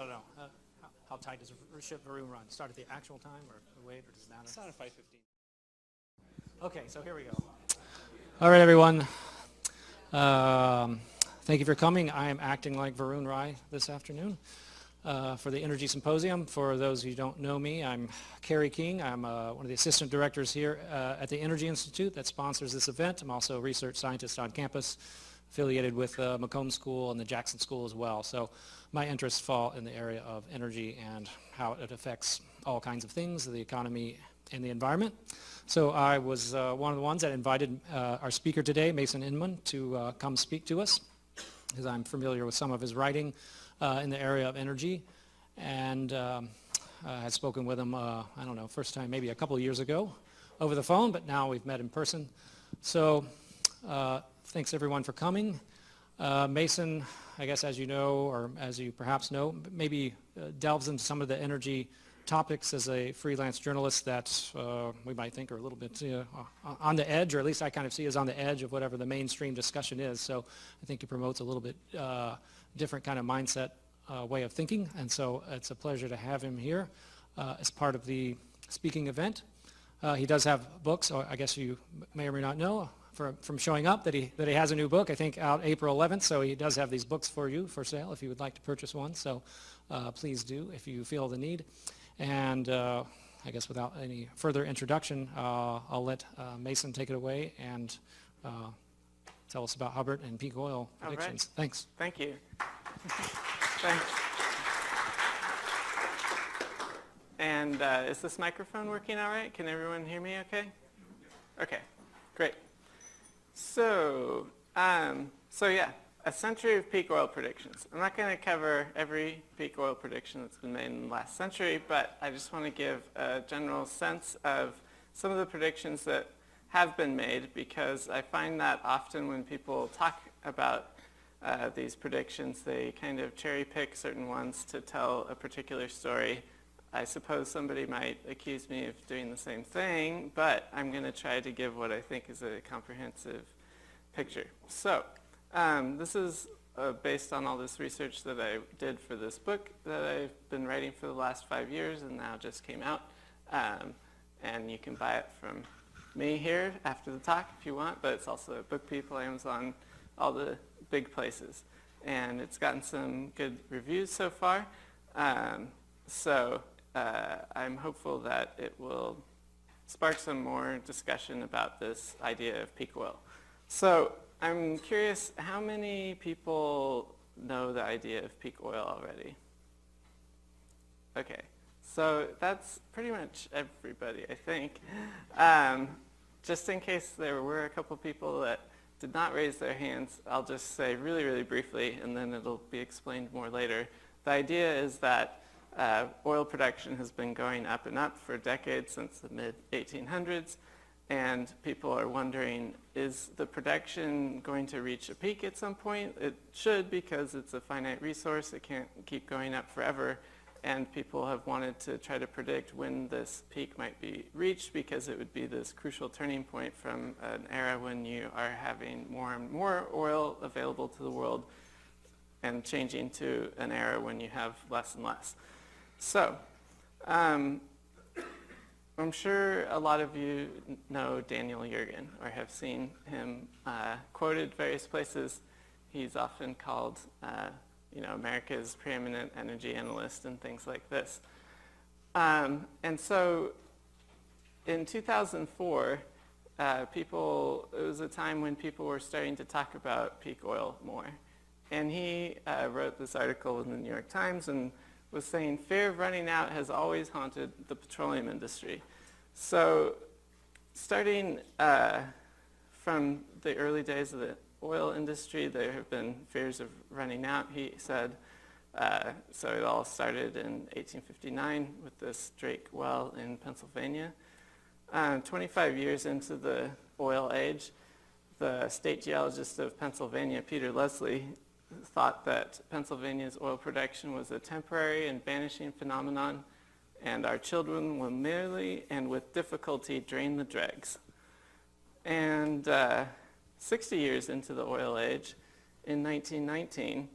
don't know. How tight does ship Varun run? Start at the actual time or wait, or does it matter? Start at 5:15. Okay, so here we go. All right, everyone. Thank you for coming. I am acting like Varun Rai this afternoon for the Energy Symposium. For those who don't know me, I'm Kerry King. I'm one of the assistant directors here at the Energy Institute that sponsors this event. I'm also a research scientist on campus, affiliated with Macomb School and the Jackson School as well. So my interests fall in the area of energy and how it affects all kinds of things, the economy and the environment. So I was one of the ones that invited our speaker today, Mason Inman, to come speak to us, because I'm familiar with some of his writing in the area of energy, and had spoken with him, I don't know, first time maybe a couple of years ago over the phone, but now we've met in person. So thanks everyone for coming. Mason, I guess as you know, or as you perhaps know, maybe delves into some of the energy topics as a freelance journalist that we might think are a little bit on the edge, or at least I kind of see as on the edge of whatever the mainstream discussion is. So I think he promotes a little bit different kind of mindset way of thinking, and so it's a pleasure to have him here as part of the speaking event. He does have books, or I guess you may or may not know from showing up that he has a new book, I think out April 11th, so he does have these books for you for sale if you would like to purchase one, so please do if you feel the need. And I guess without any further introduction, I'll let Mason take it away and tell us about Hubbert and peak oil predictions. Right. Thanks. Thank you. Thanks. And is this microphone working all right? Can everyone hear me okay? Okay, great. So yeah, a century of peak oil predictions. I'm not going to cover every peak oil prediction that's been made in the last century, but I just want to give a general sense of some of the predictions that have been made, because I find that often when people talk about these predictions, they kind of cherry pick certain ones to tell a particular story. I suppose somebody might accuse me of doing the same thing, but I'm going to try to give what I think is a comprehensive picture. So this is based on all this research that I did for this book that I've been writing for the last 5 years and now just came out. And you can buy it from me here after the talk if you want, but it's also at Book People, Amazon, all the big places. And it's gotten some good reviews so far. So I'm hopeful that it will spark some more discussion about this idea of peak oil. So I'm curious, how many people know the idea of peak oil already? Okay, so that's pretty much everybody, I think. Just in case there were a couple people that did not raise their hands, I'll just say really, really briefly, and then it'll be explained more later. The idea is that oil production has been going up and up for decades, since the mid-1800s, and people are wondering, is the production going to reach a peak at some point? It should, because it's a finite resource. It can't keep going up forever, and people have wanted to try to predict when this peak might be reached, because it would be this crucial turning point from an era when you are having more and more oil available to the world and changing to an era when you have less and less. So I'm sure a lot of you know Daniel Yergin or have seen him quoted various places. He's often called America's preeminent energy analyst and things like this. And so in 2004, it was a time when people were starting to talk about peak oil more. And he wrote this article in the New York Times and was saying, fear of running out has always haunted the petroleum industry. So starting from the early days of the oil industry, there have been fears of running out, he said. So it all started in 1859 with this Drake well in Pennsylvania. 25 years into the oil age, the state geologist of Pennsylvania, Peter Leslie, thought that Pennsylvania's oil production was a temporary and vanishing phenomenon, and our children will merely and with difficulty drain the dregs. And 60 years into the oil age, in 1919,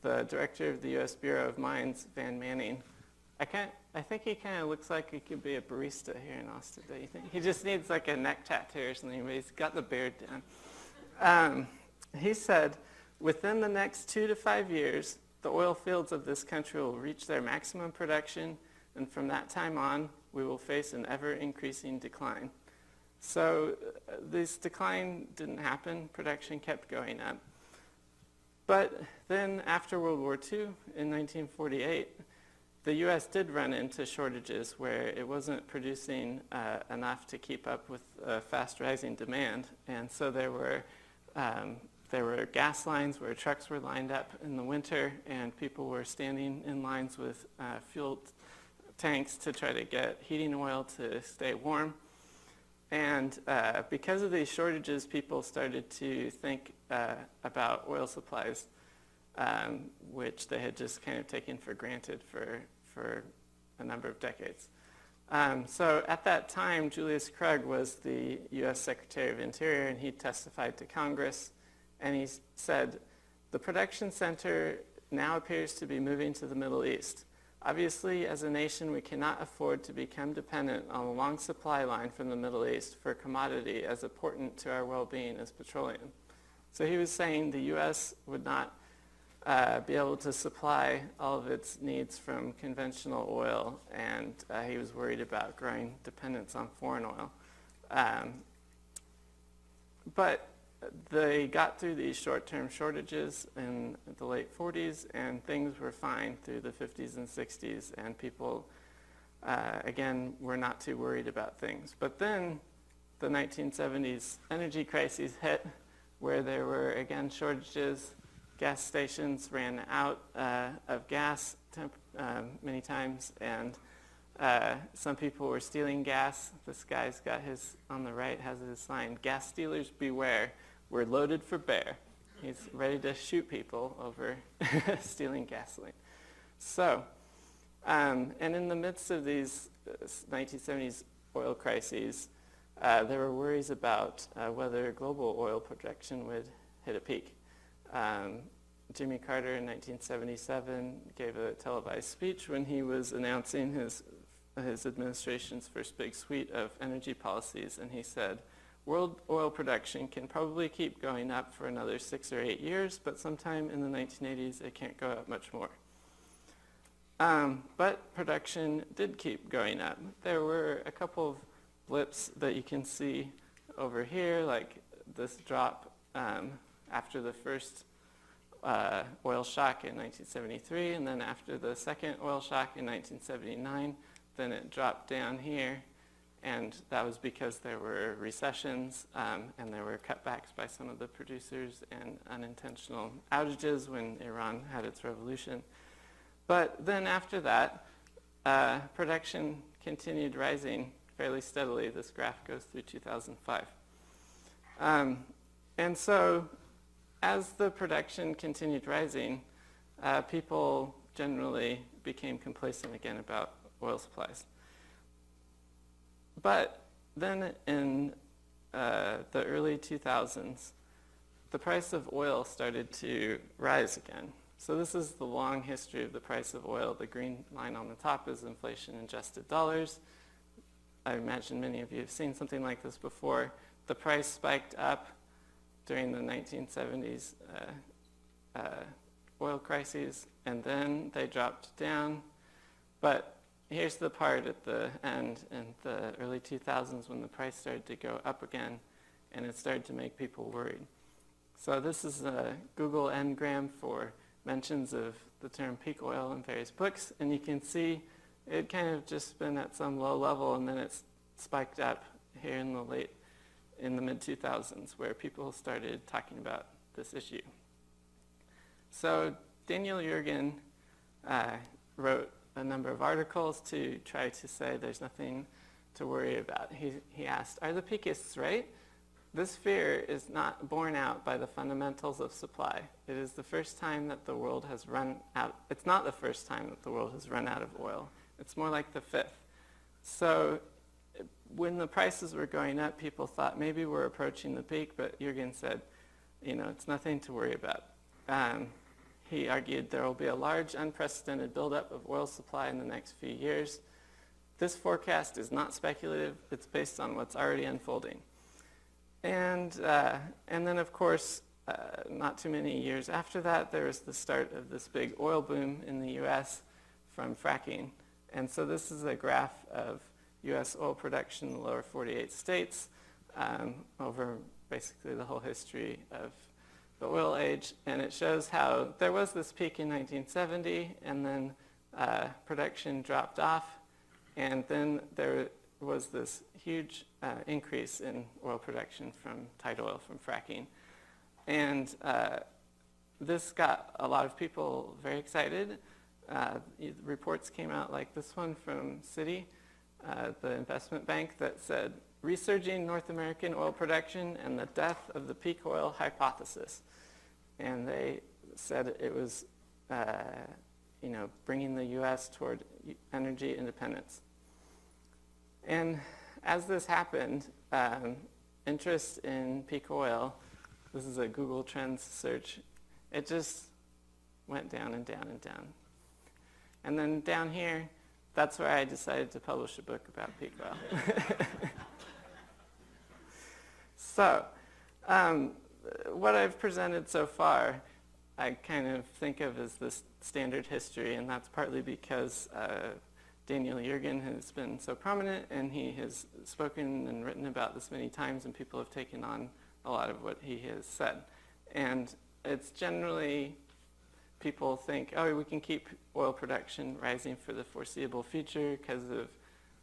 the director of the U.S. Bureau of Mines, Van Manning. I think he kind of looks like he could be a barista here in Austin, don't you think? He just needs like a neck tattoo or something, but he's got the beard down. He said, within the next 2 to 5 years, the oil fields of this country will reach their maximum production, and from that time on, we will face an ever-increasing decline. So this decline didn't happen. Production kept going up. But then after World War II, in 1948, the U.S. did run into shortages where it wasn't producing enough to keep up with fast rising demand. And so there were gas lines where trucks were lined up in the winter, and people were standing in lines with fuel tanks to try to get heating oil to stay warm. And because of these shortages, people started to think about oil supplies, which they had just kind of taken for granted for a number of decades. So at that time, Julius Krug was the U.S. Secretary of Interior, and he testified to Congress, and he said, the production center now appears to be moving to the Middle East. Obviously, as a nation, we cannot afford to become dependent on a long supply line from the Middle East for a commodity as important to our well-being as petroleum. So he was saying the U.S. would not be able to supply all of its needs from conventional oil, and he was worried about growing dependence on foreign oil. But they got through these short-term shortages in the late 40s, and things were fine through the 50s and 60s, and people, again, were not too worried about things. But then the 1970s energy crises hit, where there were, again, shortages. Gas stations ran out of gas many times, and some people were stealing gas. This guy's got his, on the right, has his sign, "Gas stealers beware, we're loaded for bear." He's ready to shoot people over stealing gasoline. So, and in the midst of these 1970s oil crises, there were worries about whether global oil production would hit a peak. Jimmy Carter in 1977 gave a televised speech when he was announcing his administration's first big suite of energy policies, and he said, world oil production can probably keep going up for another 6 or 8 years, but sometime in the 1980s it can't go up much more. But production did keep going up. There were a couple of blips that you can see over here, like this drop after the first oil shock in 1973, and then after the second oil shock in 1979, then it dropped down here, and that was because there were recessions and there were cutbacks by some of the producers and unintentional outages when Iran had its revolution. But then after that, production continued rising fairly steadily. This graph goes through 2005. And so as the production continued rising, people generally became complacent again about oil supplies. But then in the early 2000s, the price of oil started to rise again. So this is the long history of the price of oil. The green line on the top is inflation-adjusted dollars. I imagine many of you have seen something like this before. The price spiked up during the 1970s oil crises, and then they dropped down. But here's the part at the end in the early 2000s when the price started to go up again, and it started to make people worried. So this is a Google Ngram for mentions of the term peak oil in various books, and you can see it kind of just been at some low level, and then it's spiked up here in the mid-2000s, where people started talking about this issue. So Daniel Yergin wrote a number of articles to try to say there's nothing to worry about. He asked, are the peakists right? This fear is not borne out by the fundamentals of supply. It is the first time that the world has run out. It's not the first time that the world has run out of oil. It's more like the fifth. So when the prices were going up, people thought maybe we're approaching the peak, but Yergin said, it's nothing to worry about. he argued there will be a large unprecedented buildup of oil supply in the next few years. This forecast is not speculative, it's based on what's already unfolding. And then of course, not too many years after that, there was the start of this big oil boom in the US from fracking. And so this is a graph of US oil production in the lower 48 states over basically the whole history of the oil age. And it shows how there was this peak in 1970, and then production dropped off. And then there was this huge increase in oil production from tight oil, from fracking. And this got a lot of people very excited. Reports came out like this one from Citi, the investment bank, that said, "Resurging North American oil production and the death of the peak oil hypothesis." And they said it was bringing the U.S. toward energy independence. And as this happened, interest in peak oil, this is a Google Trends search, it just went down and down and down. And then down here, that's where I decided to publish a book about peak oil. So, what I've presented so far, I kind of think of as this standard history, and that's partly because Daniel Yergin has been so prominent, and he has spoken and written about this many times, and people have taken on a lot of what he has said. And it's generally, people think, oh, we can keep oil production rising for the foreseeable future because of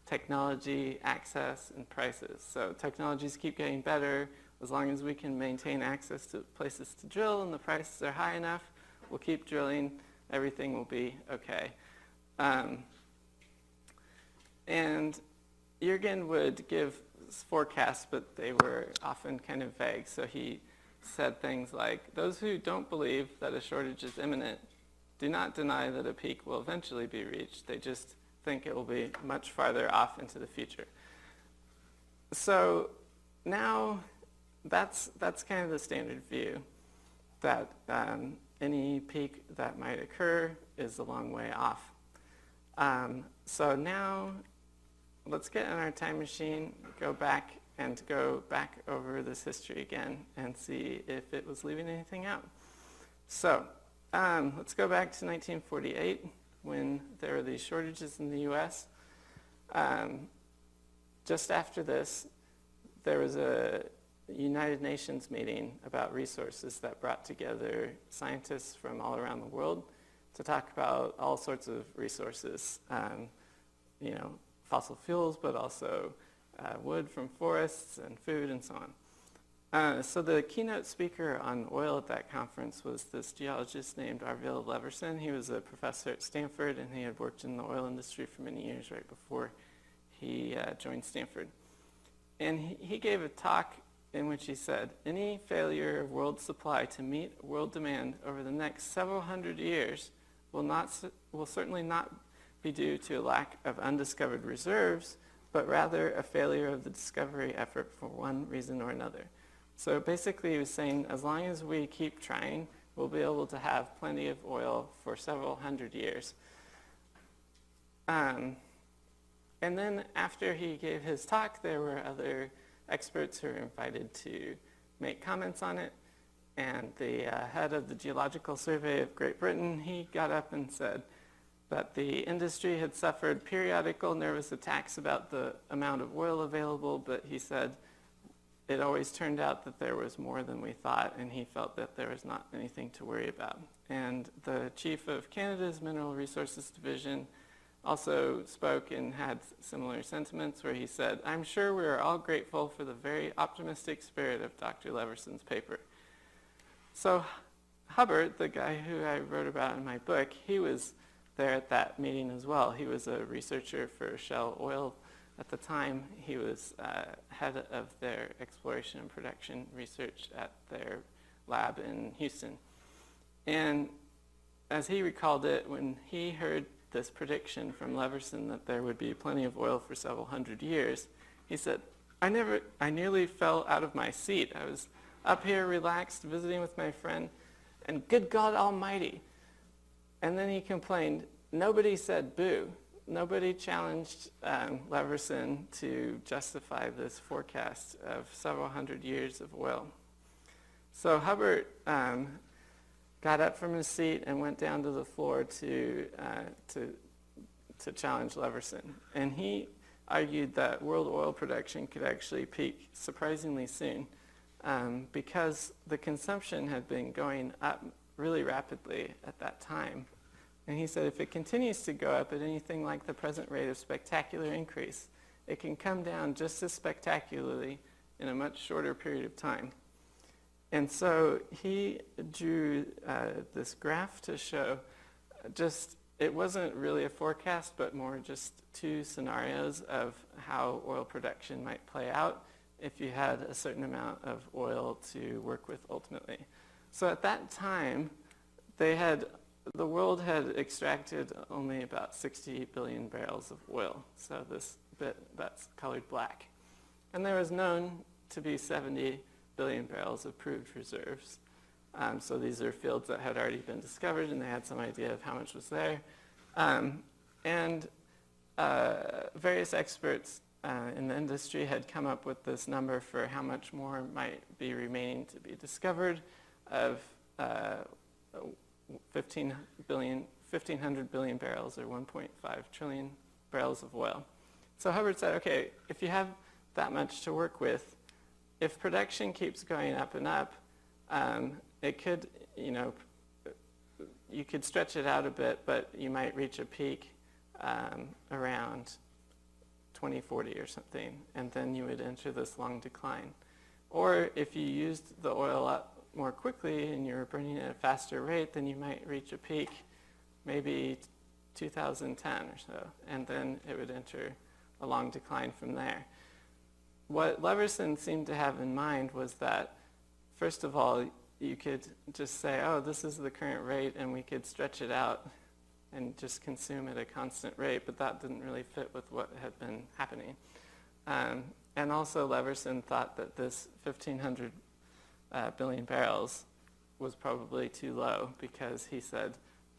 technology, access, and prices. So technologies keep getting better. As long as we can maintain access to places to drill and the prices are high enough, we'll keep drilling. Everything will be okay. And Yergin would give forecasts, but they were often kind of vague. So he said things like, "Those who don't believe that a shortage is imminent do not deny that a peak will eventually be reached. They just think it will be much farther off into the future." So now that's kind of the standard view, that any peak that might occur is a long way off. So now let's get in our time machine, go back over this history again and see if it was leaving anything out. So let's go back to 1948 when there were these shortages in the US. Just after this, there was a United Nations meeting about resources that brought together scientists from all around the world to talk about all sorts of resources, fossil fuels, but also wood from forests and food and so on. So the keynote speaker on oil at that conference was this geologist named Arvil Leverson. He was a professor at Stanford, and he had worked in the oil industry for many years right before he joined Stanford. And he gave a talk in which he said, "Any failure of world supply to meet world demand over the next several hundred years will certainly not be due to a lack of undiscovered reserves, but rather a failure of the discovery effort for one reason or another." So basically he was saying, as long as we keep trying, we'll be able to have plenty of oil for several hundred years. And then after he gave his talk, there were other experts who were invited to make comments on it. And the head of the Geological Survey of Great Britain, he got up and said that the industry had suffered periodical nervous attacks about the amount of oil available, but he said it always turned out that there was more than we thought, and he felt that there was not anything to worry about. And the chief of Canada's Mineral Resources Division also spoke and had similar sentiments, where he said, "I'm sure we are all grateful for the very optimistic spirit of Dr. Leverson's paper." So Hubbard, the guy who I wrote about in my book, he was there at that meeting as well. He was a researcher for Shell Oil at the time. He was head of their exploration and production research at their lab in Houston. And as he recalled it, when he heard this prediction from Leverson that there would be plenty of oil for several hundred years, he said, I nearly fell out of my seat. I was up here relaxed, visiting with my friend, and good God Almighty, And then he complained, nobody said boo. Nobody challenged Leverson to justify this forecast of several hundred years of oil. So Hubbard got up from his seat and went down to the floor to challenge Leverson. And he argued that world oil production could actually peak surprisingly soon because the consumption had been going up really rapidly at that time. And he said if it continues to go up at anything like the present rate of spectacular increase, it can come down just as spectacularly in a much shorter period of time. And so he drew this graph to show it wasn't really a forecast, but more just two scenarios of how oil production might play out if you had a certain amount of oil to work with ultimately. So at that time, the world had extracted only about 60 billion barrels of oil. So this bit that's colored black. And there was known to be 70 billion barrels of proved reserves. So these are fields that had already been discovered, and they had some idea of how much was there. Various experts in the industry had come up with this number for how much more might be remaining to be discovered of 1,500 billion barrels, or 1.5 trillion barrels of oil. So Hubbard said, okay, if you have that much to work with, if production keeps going up and up, it could, you could stretch it out a bit, but you might reach a peak around 2040 or something, and then you would enter this long decline. Or if you used the oil up more quickly and you're burning at a faster rate, then you might reach a peak maybe 2010 or so, and then it would enter a long decline from there. What Leverson seemed to have in mind was that, first of all, you could just say, oh, this is the current rate, and we could stretch it out and just consume at a constant rate, but that didn't really fit with what had been happening. And also Leverson thought that this 1,500 billion barrels was probably too low, because he said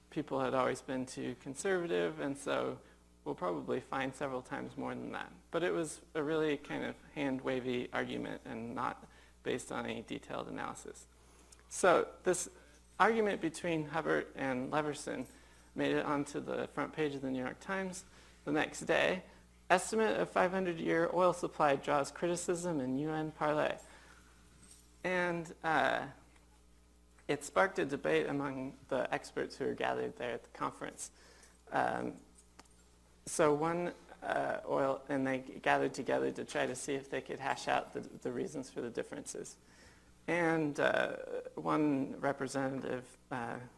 people had always been too conservative, and so we'll probably find several times more than that. But it was a really kind of hand-wavy argument and not based on any detailed analysis. So this argument between Hubbard and Leverson made it onto the front page of the New York Times the next day. Estimate of 500-year oil supply draws criticism in UN parley. And it sparked a debate among the experts who were gathered there at the conference. So they gathered together to try to see if they could hash out the reasons for the differences. And one representative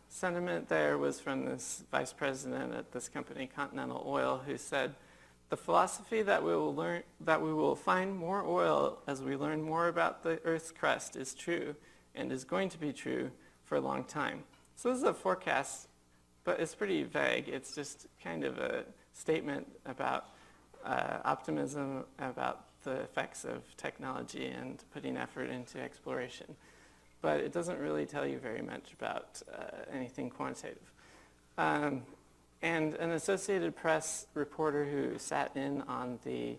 sentiment there was from this vice president at this company, Continental Oil, who said, the philosophy that we will find more oil as we learn more about the Earth's crust is true, and is going to be true for a long time. So this is a forecast, but it's pretty vague. It's just kind of a statement about optimism about the effects of technology and putting effort into exploration. But it doesn't really tell you very much about anything quantitative. And an Associated Press reporter who sat in on the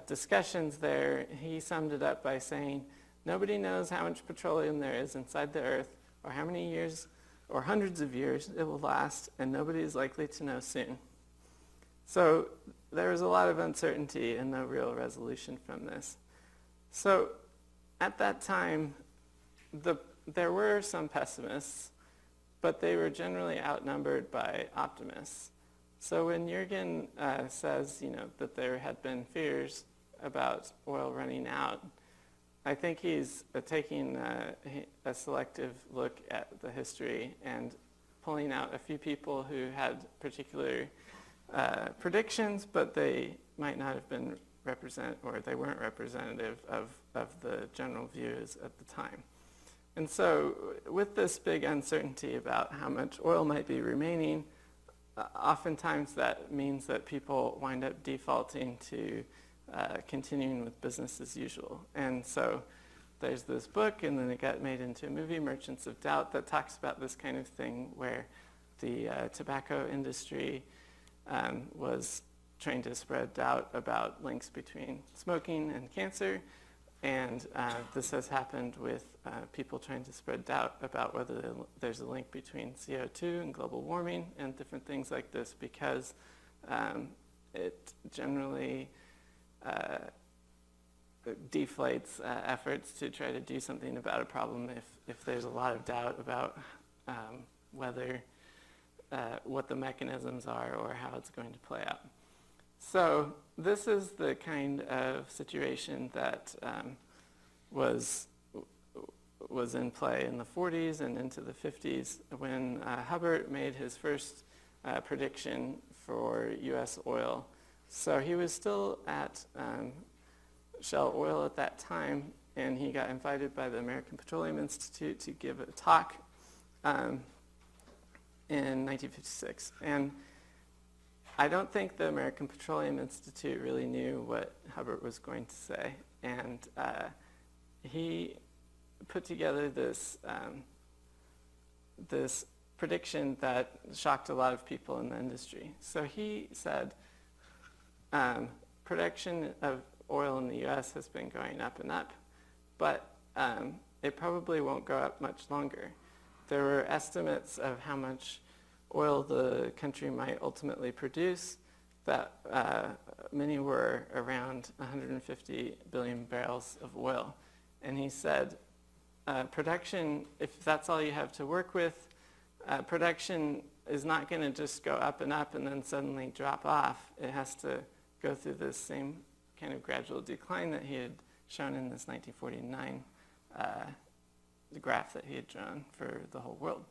discussions there, he summed it up by saying, nobody knows how much petroleum there is inside the Earth, or how many years or hundreds of years it will last, and nobody is likely to know soon. So there was a lot of uncertainty and no real resolution from this. So at that time, there were some pessimists, but they were generally outnumbered by optimists. So when Jürgen says, that there had been fears about oil running out, I think he's taking a selective look at the history and pulling out a few people who had particular predictions, but they might not have been they weren't representative of the general views at the time. And so with this big uncertainty about how much oil might be remaining, oftentimes that means that people wind up defaulting to continuing with business as usual. And so there's this book, and then it got made into a movie, Merchants of Doubt, that talks about this kind of thing where the tobacco industry was trying to spread doubt about links between smoking and cancer, and this has happened with people trying to spread doubt about whether there's a link between CO2 and global warming and different things like this, because it generally deflates efforts to try to do something about a problem if there's a lot of doubt about whether what the mechanisms are or how it's going to play out. So this is the kind of situation that was in play in the 40s and into the 50s when Hubbard made his first prediction for U.S. oil. So he was still at Shell Oil at that time, and he got invited by the American Petroleum Institute to give a talk in 1956. And I don't think the American Petroleum Institute really knew what Hubbard was going to say. And he put together this this prediction that shocked a lot of people in the industry. So he said production of oil in the U.S. has been going up and up, but it probably won't go up much longer. There were estimates of how much oil the country might ultimately produce that many were around 150 billion barrels of oil. And he said, production, if that's all you have to work with, production is not going to just go up and then suddenly drop off. It has to go through this same kind of gradual decline that he had shown in this 1949 the graph that he had drawn for the whole world.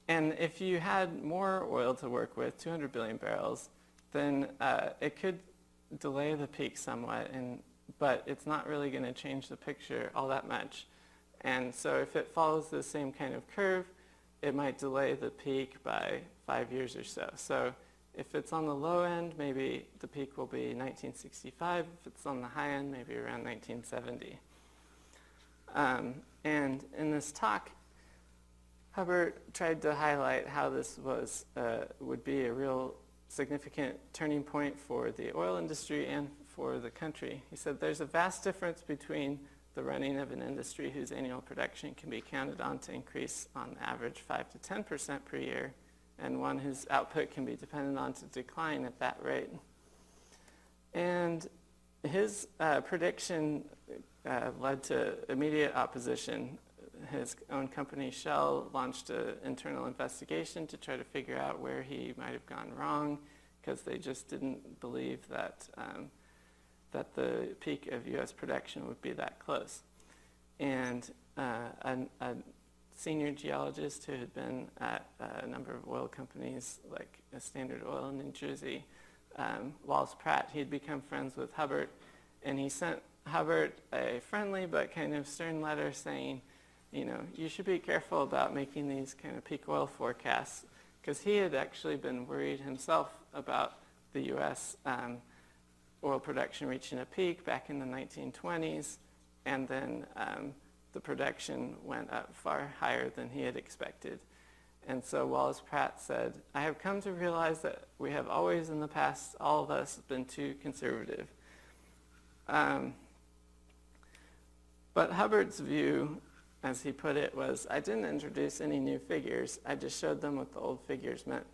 And if you had more oil to work with, 200 billion barrels, then it could delay the peak somewhat, but it's not really going to change the picture all that much. And so if it follows the same kind of curve, it might delay the peak by 5 years or so. So if it's on the low end, maybe the peak will be 1965. If it's on the high end, maybe around 1970. And in this talk, Hubbard tried to highlight how this would be a real significant turning point for the oil industry and for the country. He said there's a vast difference between the running of an industry whose annual production can be counted on to increase on average 5 to 10% per year, and one whose output can be depended on to decline at that rate. And his prediction led to immediate opposition. His own company, Shell, launched an internal investigation to try to figure out where he might have gone wrong, because they just didn't believe that that the peak of U.S. production would be that close. And a senior geologist who had been at a number of oil companies like Standard Oil in New Jersey, Wallace Pratt, he had become friends with Hubbard, and he sent Hubbard a friendly but kind of stern letter saying, you know, you should be careful about making these kind of peak oil forecasts, because he had actually been worried himself about the U.S. Oil production reaching a peak back in the 1920s, and then the production went up far higher than he had expected. And so Wallace Pratt said, I have come to realize that we have always in the past, all of us, been too conservative. But Hubbard's view, as he put it, was, I didn't introduce any new figures, I just showed them what the old figures meant.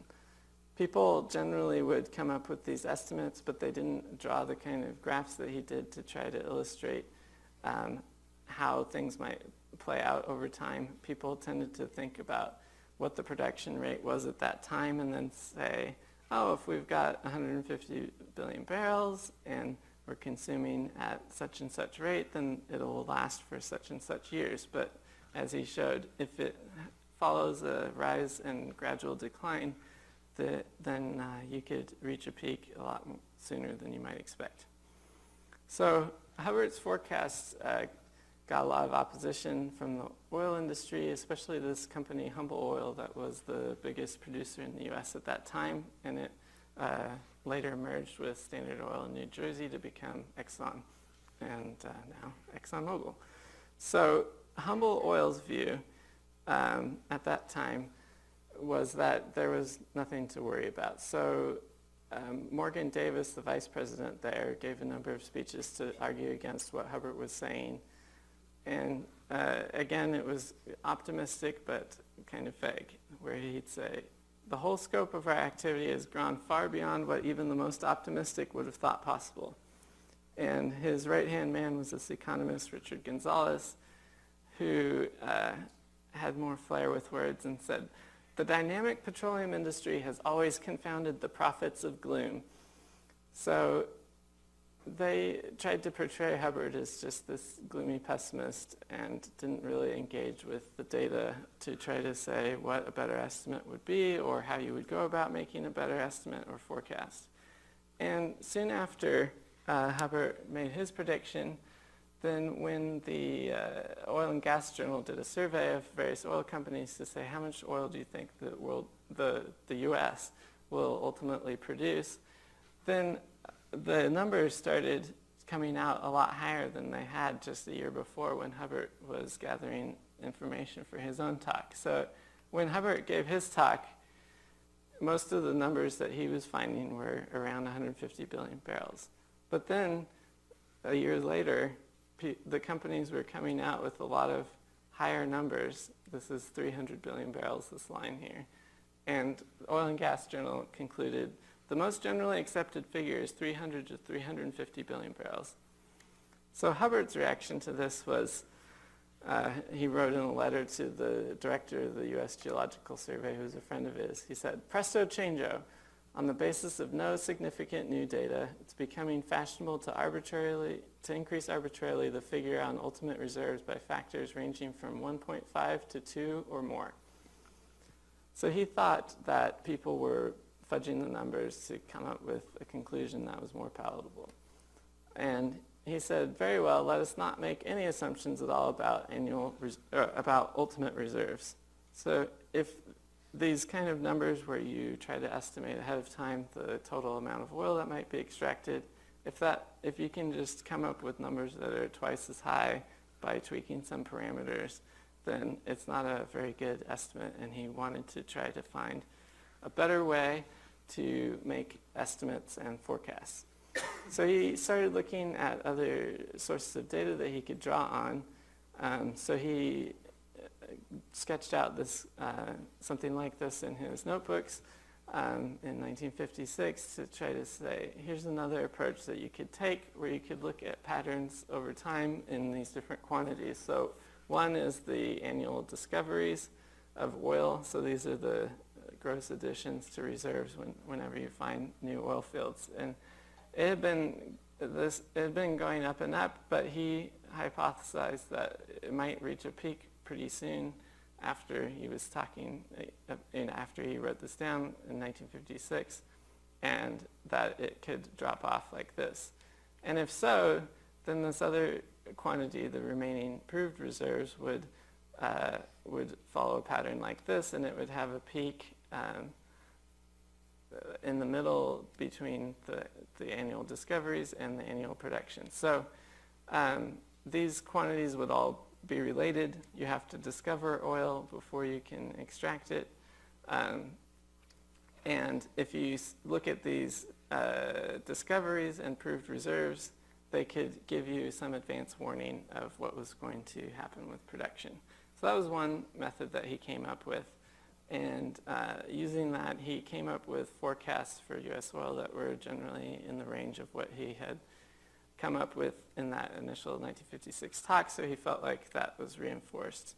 People generally would come up with these estimates, but they didn't draw the kind of graphs that he did to try to illustrate how things might play out over time. People tended to think about what the production rate was at that time and then say, oh, if we've got 150 billion barrels and we're consuming at such and such rate, then it'll last for such and such years. But as he showed, if it follows a rise and gradual decline, then you could reach a peak a lot sooner than you might expect. So Hubbard's forecasts got a lot of opposition from the oil industry, especially this company, Humble Oil, that was the biggest producer in the U.S. at that time, and it later merged with Standard Oil in New Jersey to become Exxon, and now ExxonMobil. So Humble Oil's view at that time was that there was nothing to worry about. So Morgan Davis, the vice president there, gave a number of speeches to argue against what Hubbard was saying. And again, it was optimistic but kind of vague, where he'd say, the whole scope of our activity has gone far beyond what even the most optimistic would have thought possible. And his right-hand man was this economist, Richard Gonzalez, who had more flair with words and said, the dynamic petroleum industry has always confounded the prophets of gloom. So they tried to portray Hubbard as just this gloomy pessimist and didn't really engage with the data to try to say what a better estimate would be or how you would go about making a better estimate or forecast. And soon after Hubbard made his prediction, then when the Oil and Gas Journal did a survey of various oil companies to say how much oil do you think the U.S. will ultimately produce, then the numbers started coming out a lot higher than they had just a year before when Hubbard was gathering information for his own talk. So when Hubbard gave his talk, most of the numbers that he was finding were around 150 billion barrels. But then a year later, the companies were coming out with a lot of higher numbers. This is 300 billion barrels, this line here. And the Oil and Gas Journal concluded the most generally accepted figure is 300 to 350 billion barrels. So Hubbard's reaction to this was, he wrote in a letter to the director of the U.S. Geological Survey, who's a friend of his. He said, presto changeo. On the basis of no significant new data, it's becoming fashionable to increase arbitrarily the figure on ultimate reserves by factors ranging from 1.5 to 2 or more. So he thought that people were fudging the numbers to come up with a conclusion that was more palatable. And he said, very well, let us not make any assumptions at all about about ultimate reserves. So if these kind of numbers where you try to estimate ahead of time the total amount of oil that might be extracted, if you can just come up with numbers that are twice as high by tweaking some parameters, then it's not a very good estimate, and he wanted to try to find a better way to make estimates and forecasts. So he started looking at other sources of data that he could draw on. So he sketched out this something like this in his notebooks in 1956 to try to say, here's another approach that you could take where you could look at patterns over time in these different quantities. So one is the annual discoveries of oil. So these are the gross additions to reserves whenever you find new oil fields. And it had been going up and up, but he hypothesized that it might reach a peak pretty soon after he was talking, after he wrote this down in 1956, and that it could drop off like this. And if so, then this other quantity, the remaining proved reserves, would follow a pattern like this, and it would have a peak in the middle between the annual discoveries and the annual production. So these quantities would all be related. You have to discover oil before you can extract it. And if you look at these discoveries and proved reserves, they could give you some advance warning of what was going to happen with production. So that was one method that he came up with. And using that, he came up with forecasts for U.S. oil that were generally in the range of what he had come up with in that initial 1956 talk, so he felt like that was reinforced.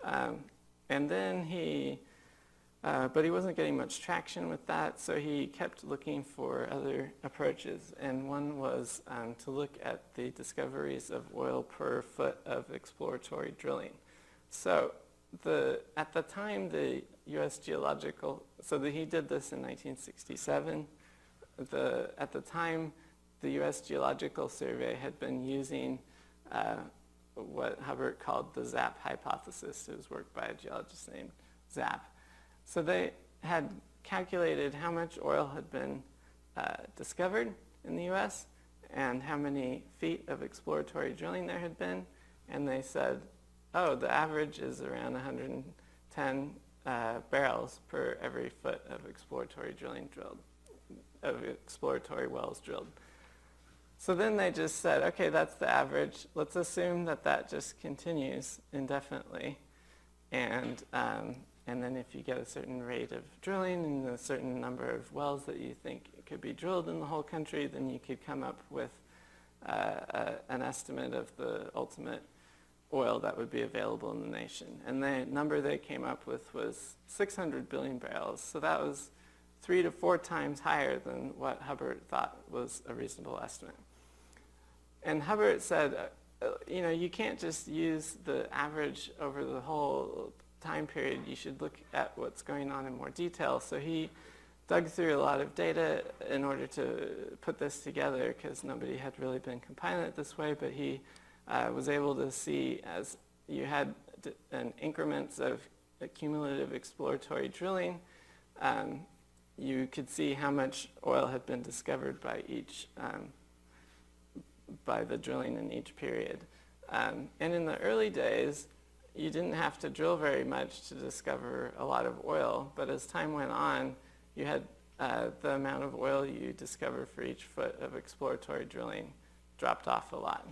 And then but he wasn't getting much traction with that, so he kept looking for other approaches. And one was to look at the discoveries of oil per foot of exploratory drilling. So at the time, the U.S. Geological, he did this in 1967. At the time, the U.S. Geological Survey had been using what Hubbard called the Zap Hypothesis. It was worked by a geologist named Zap. So they had calculated how much oil had been discovered in the U.S. and how many feet of exploratory drilling there had been. And they said, oh, the average is around 110 barrels per every foot of exploratory wells drilled. So then they just said, okay, that's the average. Let's assume that that just continues indefinitely. And then if you get a certain rate of drilling and a certain number of wells that you think could be drilled in the whole country, then you could come up with an estimate of the ultimate oil that would be available in the nation. And the number they came up with was 600 billion barrels. So that was 3 to 4 times higher than what Hubbard thought was a reasonable estimate. And Hubbard said, you can't just use the average over the whole time period. You should look at what's going on in more detail. So he dug through a lot of data in order to put this together, because nobody had really been compiling it this way, but he was able to see, as you had increments of cumulative exploratory drilling, you could see how much oil had been discovered by by the drilling in each period. And in the early days, you didn't have to drill very much to discover a lot of oil, but as time went on, you had the amount of oil you discover for each foot of exploratory drilling dropped off a lot.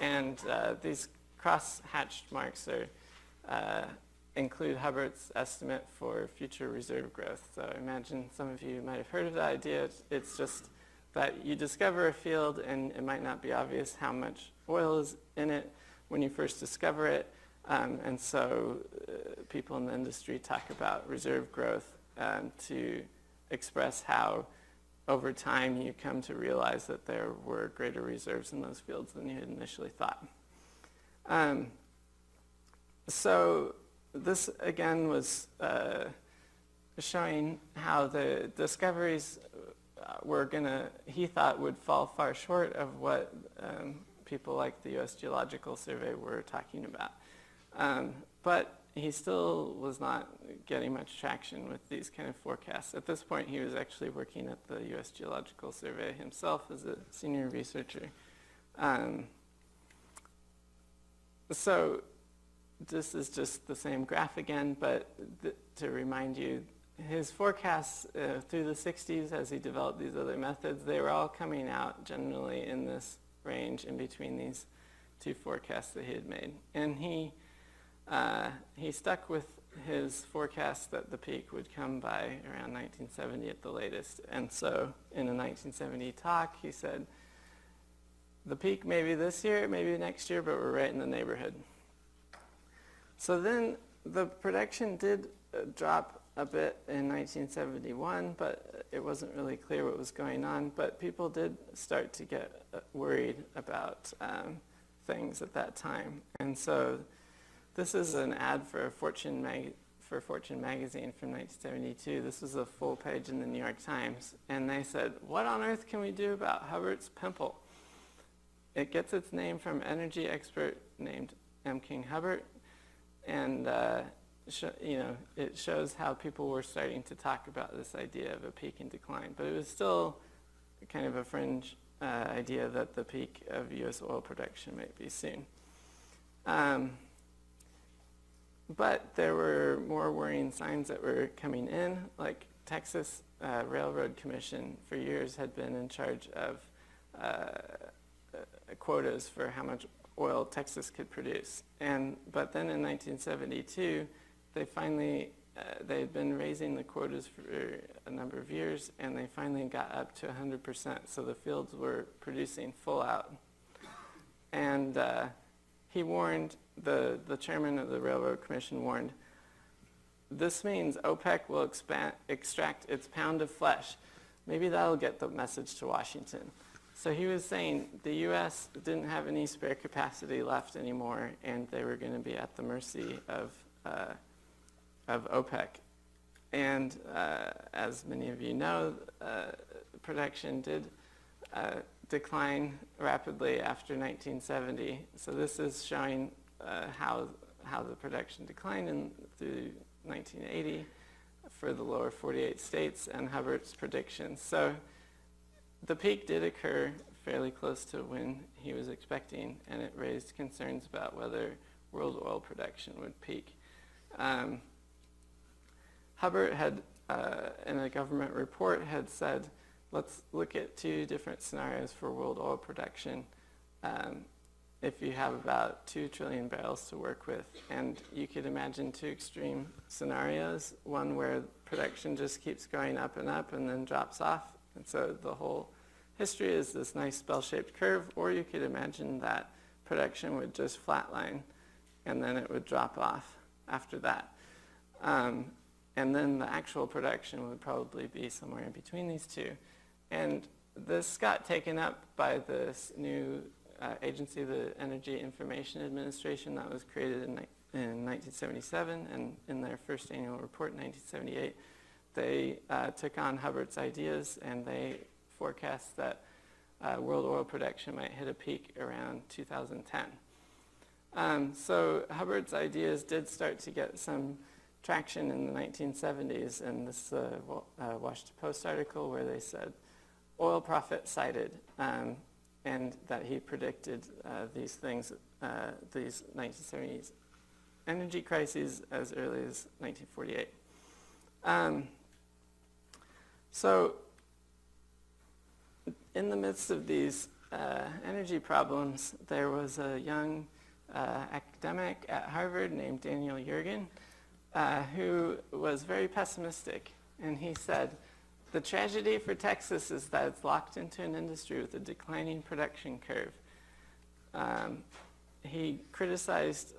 And these cross-hatched marks include Hubbard's estimate for future reserve growth. So I imagine some of you might have heard of that idea. It's just that you discover a field and it might not be obvious how much oil is in it when you first discover it. And so people in the industry talk about reserve growth to express how over time you come to realize that there were greater reserves in those fields than you had initially thought. So this again was showing how the discoveries he thought would fall far short of what people like the U.S. Geological Survey were talking about. But he still was not getting much traction with these kind of forecasts. At this point, he was actually working at the U.S. Geological Survey himself as a senior researcher. So this is just the same graph again, but to remind you, his forecasts through the 60s, as he developed these other methods, they were all coming out generally in this range in between these two forecasts that he had made. And he stuck with his forecast that the peak would come by around 1970 at the latest. And so in a 1970 talk, he said, the peak may be this year, maybe next year, but we're right in the neighborhood. So then the production did drop a bit in 1971, but it wasn't really clear what was going on. But people did start to get worried about things at that time. And so this is an ad for Fortune magazine from 1972. This was a full page in the New York Times. And they said, what on earth can we do about Hubbard's pimple? It gets its name from an energy expert named M. King Hubbard. And it shows how people were starting to talk about this idea of a peak and decline. But it was still kind of a fringe idea that the peak of U.S. oil production might be soon. But there were more worrying signs that were coming in, like Texas Railroad Commission for years had been in charge of quotas for how much oil Texas could produce. But then in 1972, they had been raising the quotas for a number of years, and they finally got up to 100%. So the fields were producing full out. And he warned, the chairman of the Railroad Commission warned, this means OPEC will extract its pound of flesh. Maybe that'll get the message to Washington. So he was saying the U.S. didn't have any spare capacity left anymore, and they were going to be at the mercy of OPEC. And as many of you know, production did decline rapidly after 1970. So this is showing how the production declined through 1980 for the lower 48 states and Hubbard's predictions. So the peak did occur fairly close to when he was expecting, and it raised concerns about whether world oil production would peak. Hubbard had, in a government report, had said, let's look at 2 different scenarios for world oil production. If you have about 2 trillion barrels to work with, and you could imagine 2 extreme scenarios, one where production just keeps going up and then drops off, and so the whole history is this nice bell-shaped curve, or you could imagine that production would just flatline and then it would drop off after that. And then the actual production would probably be somewhere in between these 2. And this got taken up by this new agency, the Energy Information Administration, that was created in 1977, and in their first annual report in 1978, they took on Hubbard's ideas, and they forecast that world oil production might hit a peak around 2010. So Hubbard's ideas did start to get some traction in the 1970s, and this Washington Post article where they said oil profit cited, and that he predicted these things, these 1970s energy crises as early as 1948. So in the midst of these energy problems, there was a young academic at Harvard named Daniel Yergin, who was very pessimistic, and he said, the tragedy for Texas is that it's locked into an industry with a declining production curve. He criticized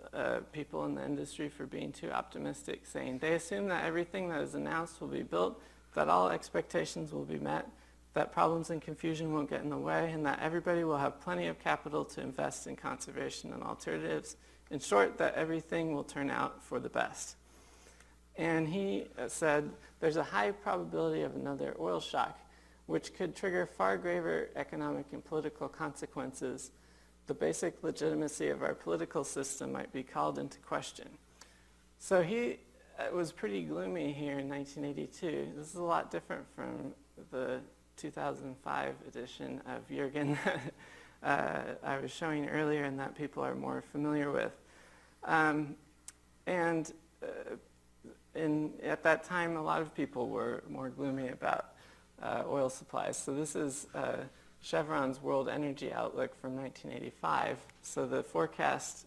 people in the industry for being too optimistic, saying they assume that everything that is announced will be built, that all expectations will be met, that problems and confusion won't get in the way, and that everybody will have plenty of capital to invest in conservation and alternatives. In short, that everything will turn out for the best. And he said there's a high probability of another oil shock, which could trigger far graver economic and political consequences. The basic legitimacy of our political system might be called into question. So he was pretty gloomy here in 1982. This is a lot different from the 2005 edition of Yergin that I was showing earlier and that people are more familiar with. At that time, a lot of people were more gloomy about oil supplies. So this is Chevron's World Energy Outlook from 1985. So the forecast,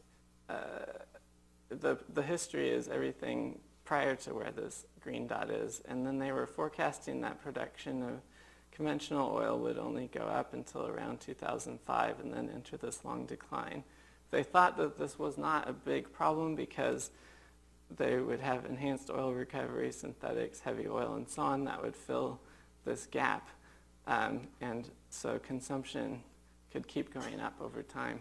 the history is everything prior to where this green dot is. And then they were forecasting that production of conventional oil would only go up until around 2005 and then enter this long decline. They thought that this was not a big problem because they would have enhanced oil recovery, synthetics, heavy oil, and so on that would fill this gap. And so consumption could keep going up over time.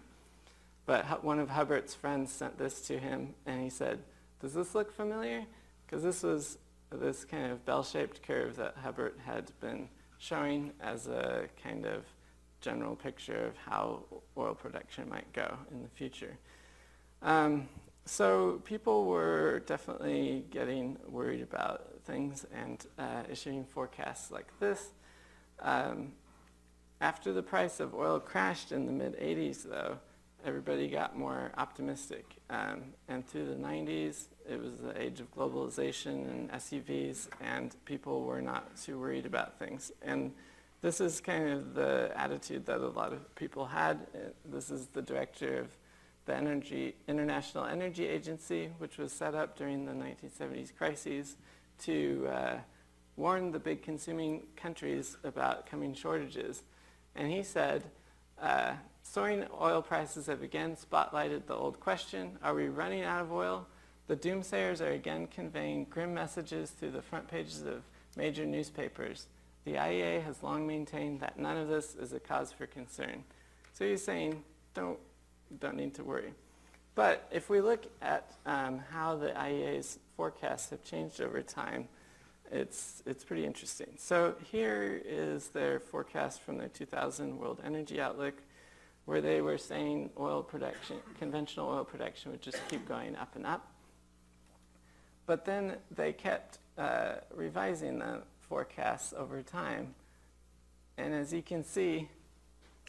But one of Hubbard's friends sent this to him, and he said, does this look familiar? Because this was this kind of bell-shaped curve that Hubbard had been showing as a kind of general picture of how oil production might go in the future. So people were definitely getting worried about things and issuing forecasts like this. After the price of oil crashed in the mid-'80s, though, everybody got more optimistic. And through the 90s, it was the age of globalization and SUVs, and people were not too worried about things. And this is kind of the attitude that a lot of people had. This is the director of the International Energy Agency, which was set up during the 1970s crises to warn the big consuming countries about coming shortages. And he said, soaring oil prices have again spotlighted the old question, are we running out of oil? The doomsayers are again conveying grim messages through the front pages of major newspapers. The IEA has long maintained that none of this is a cause for concern. So he's saying, don't need to worry. But if we look at how the IEA's forecasts have changed over time, it's pretty interesting. So here is their forecast from their 2000 World Energy Outlook, where they were saying oil production, conventional oil production would just keep going up and up. But then they kept revising the forecasts over time. And as you can see,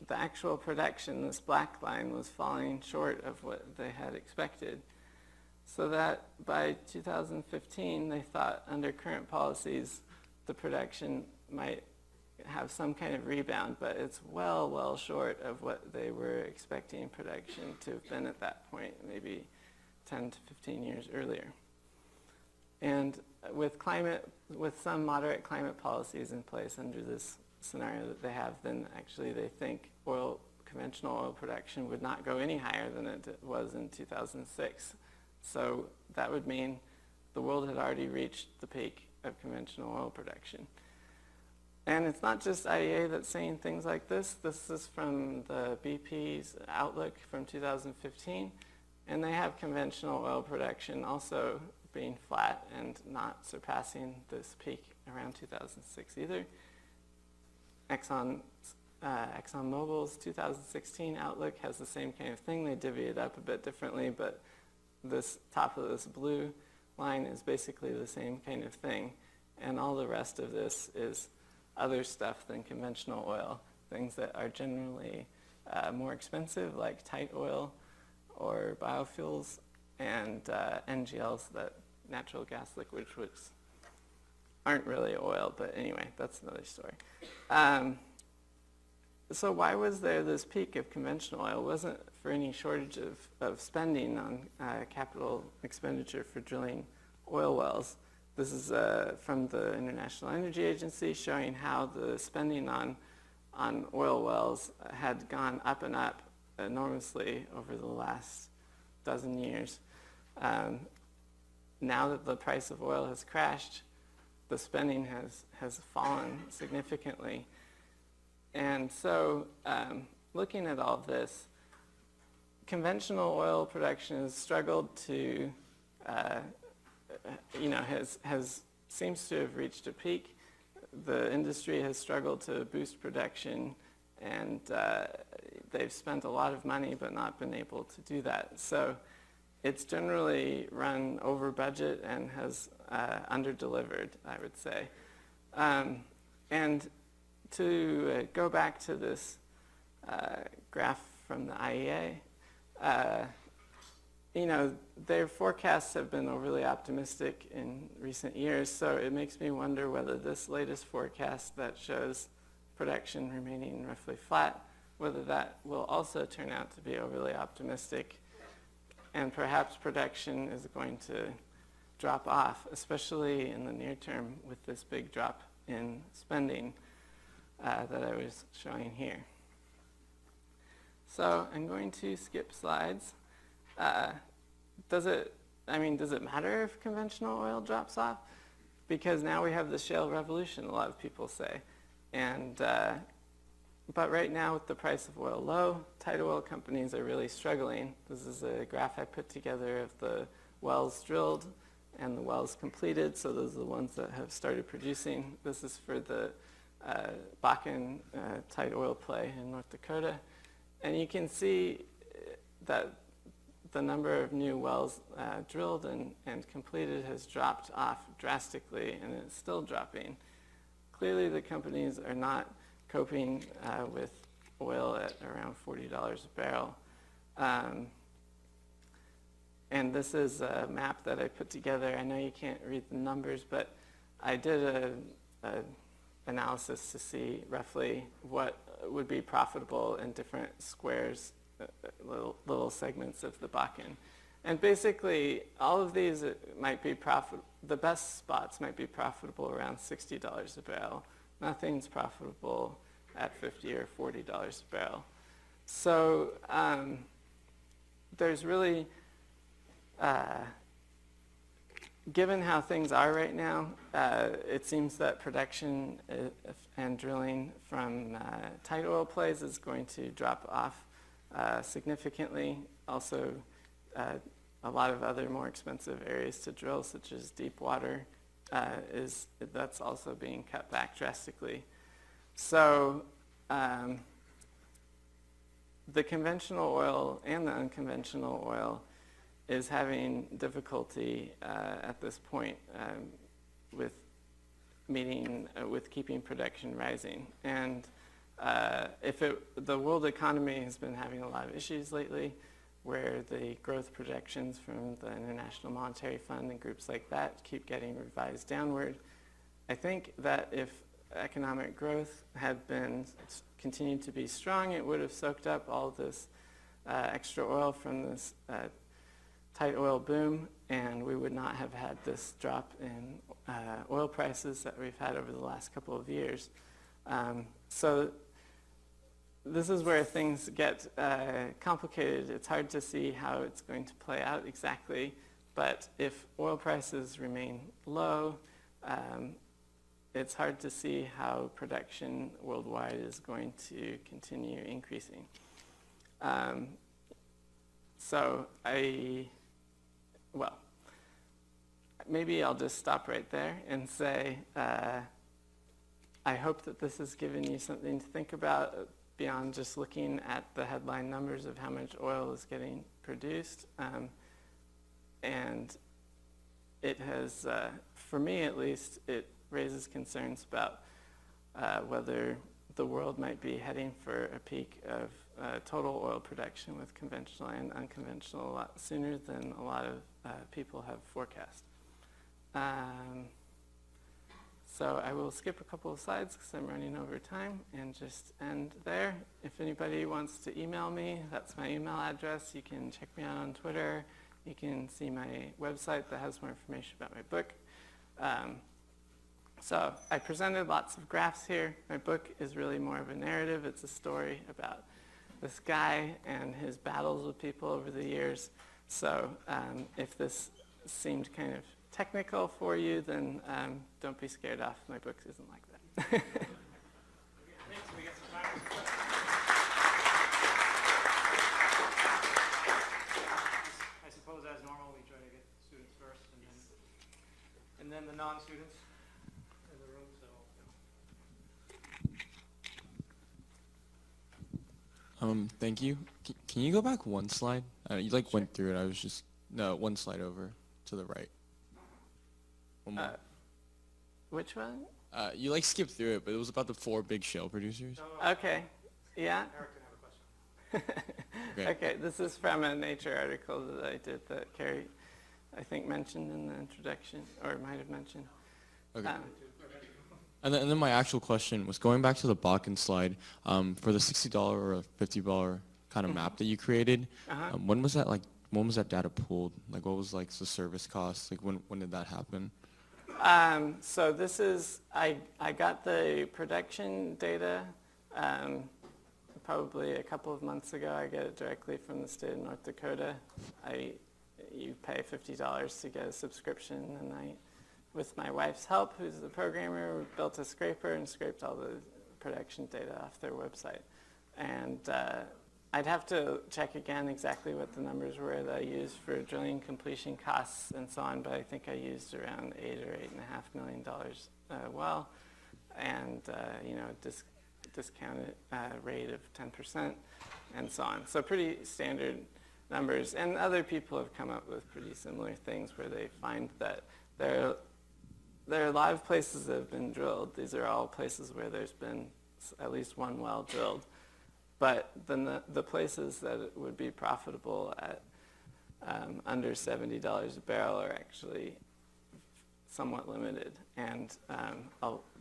the actual production, this black line, was falling short of what they had expected. So that by 2015, they thought under current policies, the production might have some kind of rebound, but it's well short of what they were expecting production to have been at that point, maybe 10 to 15 years earlier. And with some moderate climate policies in place under this scenario that they have, then actually they think conventional oil production would not go any higher than it was in 2006. So that would mean the world had already reached the peak of conventional oil production. And it's not just IEA that's saying things like this. This is from the BP's outlook from 2015. And they have conventional oil production also being flat and not surpassing this peak around 2006 either. ExxonMobil's 2016 outlook has the same kind of thing. They divvy it up a bit differently, but this top of this blue line is basically the same kind of thing. And all the rest of this is other stuff than conventional oil, things that are generally more expensive, like tight oil or biofuels, and NGLs, that natural gas liquids, which aren't really oil, but anyway, that's another story. So why was there this peak of conventional oil? It wasn't for any shortage of spending on capital expenditure for drilling oil wells. This is from the International Energy Agency, showing how the spending on oil wells had gone up and up enormously over the last dozen years. Now that the price of oil has crashed, the spending has fallen significantly. And so looking at all of this, conventional oil production has struggled to, seems to have reached a peak. The industry has struggled to boost production, and they've spent a lot of money but not been able to do that. So it's generally run over budget and has under-delivered, I would say. And to go back to this graph from the IEA, their forecasts have been overly optimistic in recent years, so it makes me wonder whether this latest forecast that shows production remaining roughly flat, whether that will also turn out to be overly optimistic, and perhaps production is going to drop off, especially in the near term with this big drop in spending that I was showing here. So I'm going to skip slides. Does it matter if conventional oil drops off? Because now we have the shale revolution, a lot of people say. But right now, with the price of oil low, tight oil companies are really struggling. This is a graph I put together of the wells drilled and the wells completed. So those are the ones that have started producing. This is for the Bakken tight oil play in North Dakota. And you can see that the number of new wells drilled and completed has dropped off drastically, and it's still dropping. Clearly, the companies are not coping with oil at around $40 a barrel. And this is a map that I put together. I know you can't read the numbers, but I did a analysis to see roughly what would be profitable in different squares, little segments of the Bakken. And basically, all of these might be the best spots might be profitable around $60 a barrel. Nothing's profitable at $50 or $40 a barrel. So there's really, given how things are right now, it seems that production and drilling from tight oil plays is going to drop off significantly. Also, a lot of other more expensive areas to drill, such as deep water, that's also being cut back drastically. So the conventional oil and the unconventional oil is having difficulty at this point with keeping production rising. And the world economy has been having a lot of issues lately, where the growth projections from the International Monetary Fund and groups like that keep getting revised downward. I think that if economic growth had been continued to be strong, it would have soaked up all this extra oil from this tight oil boom, and we would not have had this drop in oil prices that we've had over the last couple of years. So this is where things get complicated. It's hard to see how it's going to play out exactly, but if oil prices remain low, it's hard to see how production worldwide is going to continue increasing. Well, maybe I'll just stop right there and say I hope that this has given you something to think about beyond just looking at the headline numbers of how much oil is getting produced. And it has, for me at least, it raises concerns about whether the world might be heading for a peak of total oil production with conventional and unconventional a lot sooner than a lot of people have forecast. So I will skip a couple of slides because I'm running over time and just end there. If anybody wants to email me, that's my email address. You can check me out on Twitter. You can see my website that has more information about my book. So I presented lots of graphs here. My book is really more of a narrative. It's a story about this guy and his battles with people over the years. So if this seemed kind of technical for you, then don't be scared off. My book isn't like that. Thanks. We got some time for questions. I suppose as normal, we try to get students first and then the non-students in the room. So. Thank you. Can you go back one slide? You went through it. I was just, no, one slide over to the right. One more. Which one? You skipped through it, but it was about the 4 big shale producers. No. Okay. Yeah? Eric can have a question. Okay, this is from a Nature article that I did that Carrie, I think, mentioned in the introduction, or might have mentioned. Okay. And then my actual question was going back to the Bakken slide, for the $60 or a $50 kind of map that you created, when was that data pulled? What was the service cost? When did that happen? So this is, I got the production data probably a couple of months ago. I get it directly from the state of North Dakota. You pay $50 to get a subscription, and with my wife's help, who's the programmer, we built a scraper and scraped all the production data off their website. And I'd have to check again exactly what the numbers were that I used for drilling completion costs and so on, but I think I used around $8 or $8.5 million well, and discounted rate of 10% and so on. So pretty standard numbers, and other people have come up with pretty similar things where they find that there are a lot of places that have been drilled. These are all places where there's been at least one well drilled. But then the places that would be profitable at under $70 a barrel are actually somewhat limited. And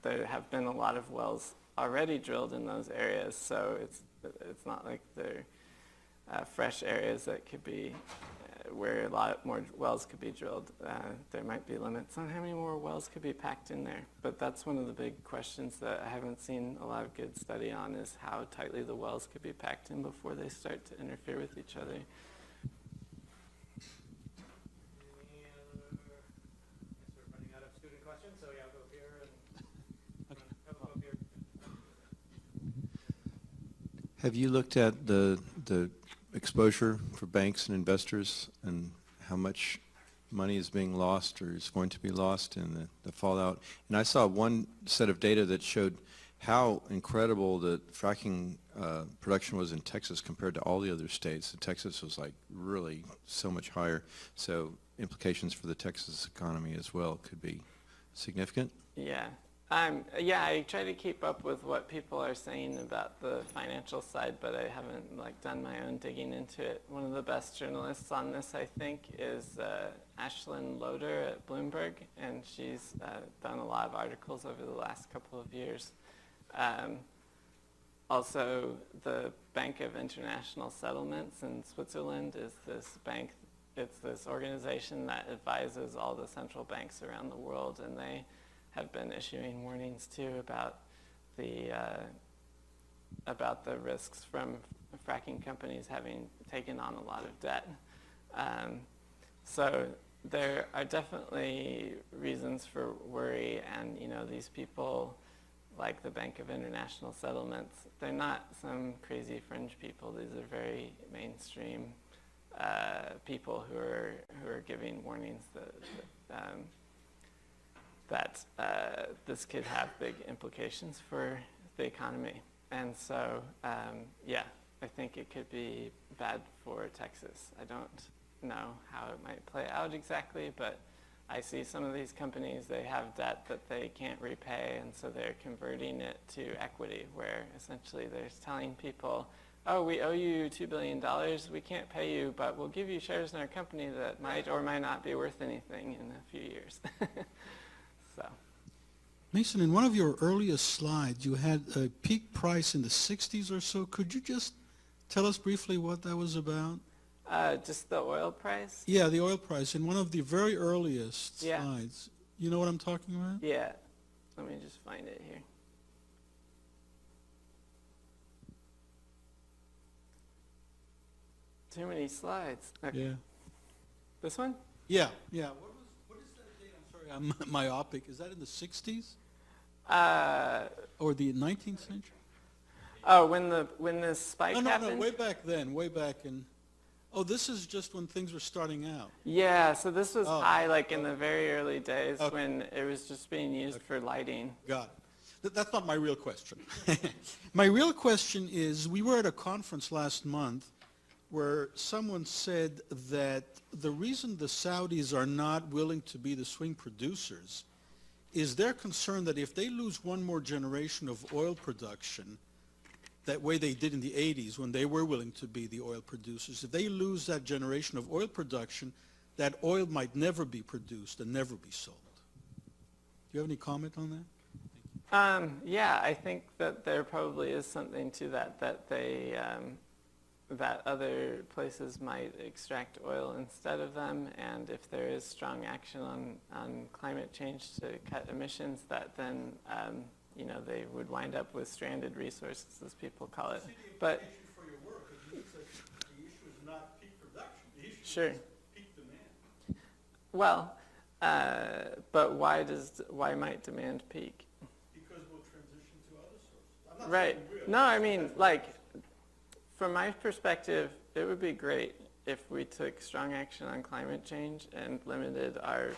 there have been a lot of wells already drilled in those areas, so it's not like they're fresh areas that could be where a lot more wells could be drilled. There might be limits on how many more wells could be packed in there. But that's one of the big questions that I haven't seen a lot of good study on, is how tightly the wells could be packed in before they start to interfere with each other. Any other? I guess we're running out of student questions, so yeah, I'll go here and go up here. Have you looked at the exposure for banks and investors and how much money is being lost or is going to be lost in the fallout? And I saw one set of data that showed how incredible the fracking production was in Texas compared to all the other states. And Texas was really so much higher. So implications for the Texas economy as well could be significant. Yeah, Yeah, I try to keep up with what people are saying about the financial side, but I haven't done my own digging into it. One of the best journalists on this, I think, is Ashlyn Loader at Bloomberg, and she's done a lot of articles over the last couple of years. Also, the Bank of International Settlements in Switzerland is this bank. It's this organization that advises all the central banks around the world, and they have been issuing warnings too about the risks from fracking companies having taken on a lot of debt. So there are definitely reasons for worry, and these people, like the Bank of International Settlements, they're not some crazy fringe people. These are very mainstream people who are giving warnings that this could have big implications for the economy. And so, yeah, I think it could be bad for Texas. I don't know how it might play out exactly, but I see some of these companies, they have debt that they can't repay, and so they're converting it to equity, where essentially they're telling people, oh, we owe you $2 billion, we can't pay you, but we'll give you shares in our company that might or might not be worth anything in a few years. So. Mason, in one of your earliest slides, you had a peak price in the 60s or so. Could you just tell us briefly what that was about? Just the oil price? Yeah, the oil price. In one of the very earliest Yeah. slides. You know what I'm talking about? Yeah. Let me just find it here. Too many slides. Okay. Yeah. This one? Yeah, yeah. What is that date? I'm sorry, I'm myopic. Is that in the 60s? Or the 19th century? Oh, when this spike No, happened? way back then, way back in... Oh, this is just when things were starting out. Yeah, so this was Oh. high in the very early days Okay. when it was just being used for lighting. Got it. That's not my real question. My real question is, we were at a conference last month where someone said that the reason the Saudis are not willing to be the swing producers is they're concerned that if they lose one more generation of oil production, that way they did in the 80s when they were willing to be the oil producers, if they lose that generation of oil production, that oil might never be produced and never be sold. Do you have any comment on that? Yeah, I think that there probably is something to that they that other places might extract oil instead of them, and if there is strong action on climate change to cut emissions, that then they would wind up with stranded resources, as people call it. But for your work, the issue is not peak production. The issue sure. is peak demand. Well, but why might demand peak? Because we'll transition to other sources. I'm not Right. saying we will. No, I mean, from my perspective, it would be great if we took strong action on climate change and limited our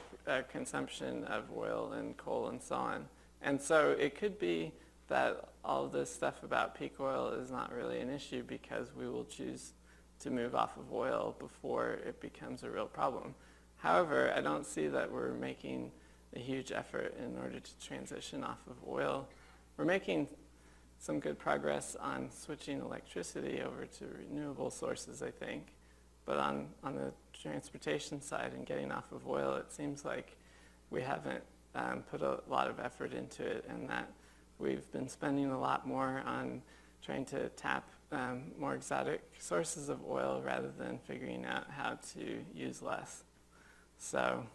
consumption of oil and coal and so on. And so it could be that all of this stuff about peak oil is not really an issue because we will choose to move off of oil before it becomes a real problem. However, I don't see that we're making a huge effort in order to transition off of oil. We're making some good progress on switching electricity over to renewable sources, I think. But on the transportation side and getting off of oil, it seems like we haven't put a lot of effort into it, and that we've been spending a lot more on trying to tap more exotic sources of oil rather than figuring out how to use less. So,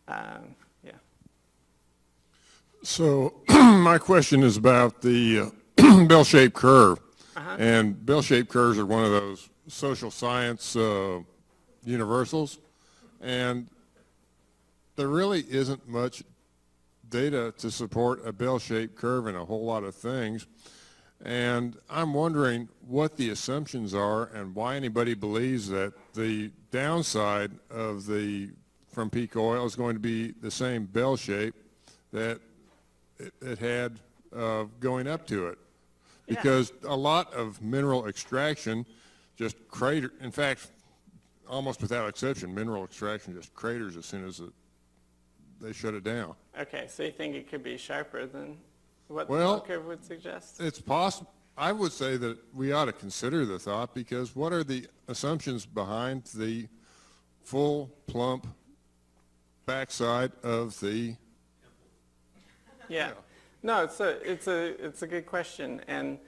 yeah. So my question is about the bell-shaped curve. And bell-shaped curves are one of those social science universals. And there really isn't much data to support a bell-shaped curve in a whole lot of things. And I'm wondering what the assumptions are and why anybody believes that the downside of from peak oil is going to be the same bell shape that it had going up to it. Because a lot of mineral extraction just in fact, almost without exception, mineral extraction just craters as soon as they shut it down. Okay, so you think it could be sharper than what the Well, bell curve would suggest? It's possible. I would say that we ought to consider the thought, because what are the assumptions behind the full, plump backside of the? Yeah. No, it's a good question, and